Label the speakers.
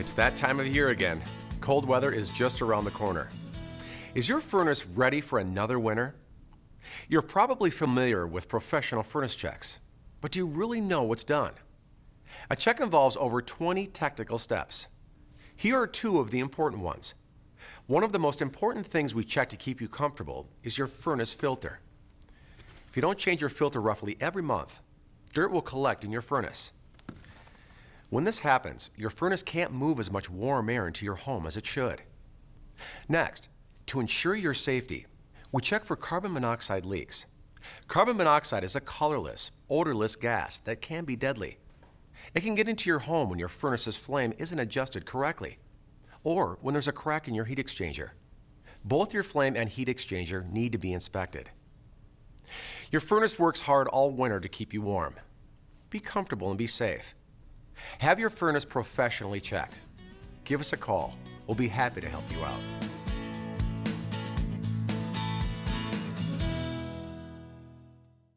Speaker 1: It's that time of year again. Cold weather is just around the corner. Is your furnace ready for another winter? You're probably familiar with professional furnace checks, but do you really know what's done? A check involves over 20 technical steps. Here are two of the important ones. One of the most important things we check to keep you comfortable is your furnace filter. If you don't change your filter roughly every month, dirt will collect in your furnace. When this happens, your furnace can't move as much warm air into your home as it should. Next, to ensure your safety, we check for carbon monoxide leaks. Carbon monoxide is a colorless, odorless gas that can be deadly. It can get into your home when your furnace's flame isn't adjusted correctly, or when there's a crack in your heat exchanger. Both your flame and heat exchanger need to be inspected. Your furnace works hard all winter to keep you warm. Be comfortable and be safe. Have your furnace professionally checked. Give us a call. We'll be happy to help you out.